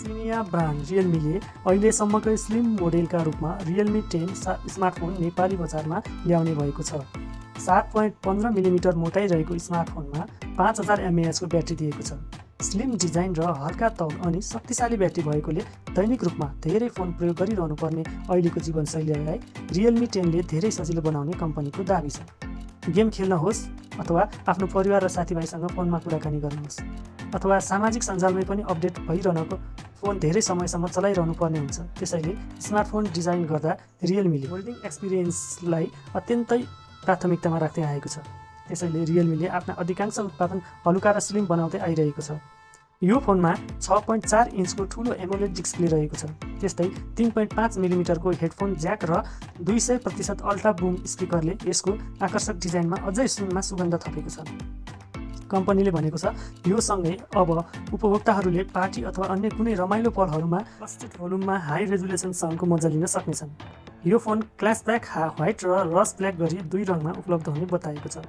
चिनिया ब्रान्ड रियलमीले अहिलेसम्मकै स्लिम मोडेलका रूपमा Realme 10 स्मार्टफोन नेपाली बजारमा ल्याउने भएको छ। 7.15 मिलिमिटर मोटाइ रहेको स्मार्टफोनमा 5000 mAh को ब्याट्री दिएको छ। स्लिम डिजाइन र हल्का तौल अनि शक्तिशाली ब्याट्री भएकोले दैनिक रूपमा धेरै फोन प्रयोग गरिरहनु पर्ने अहिलेको जीवनशैलीलाई Realme 10 ले धेरै सजिलो बनाउने कम्पनीको दाबी छ। गेम खेल्न होस् अथवा आफ्नो परिवार र साथीभाइसँग फोनमा कुराकानी गर्नुहोस् अथवा सामाजिक सञ्जालमै पनि अपडेट भइरहनको फोन धेरै समयसम्म चलाइरहनु पर्ने हुन्छ। त्यसैले स्मार्टफोन डिजाइन गर्दा Realmeले होल्डिङ एक्सपिरियन्सलाई अत्यन्तै प्राथमिकतामा राख्दै आएको छ। त्यसैले Realmeले आफ्ना अधिकांश उत्पादन हलुका र स्लिम बनाउँदै आइरहेको छ। यो फोनमा 6.4 इन्चको ठुलो एमोलेड डिस्प्ले रहेको छ। त्यस्तै 3.5 मिलिमिटरको हेडफोन ज्याक र 200% अल्ट्रा बुम स्पिकरले यसको आकर्षक डिजाइनमा अझै सुनमा सुगन्ध थपेको छ। कम्पनीले भनेको छ यो सँगै अब उपभोक्ताहरूले पार्टी अथवा अन्य कुनै रमाइलो पलहरूमा कस्टड भोल्युममा हाई रेजुलेसन साउन्डको मजा लिन सक्नेछन्। यो फोन क्ल्यासब्याक व्हाइट र रस ब्ल्याक गरी दुई रङमा उपलब्ध हुने बताएको छ।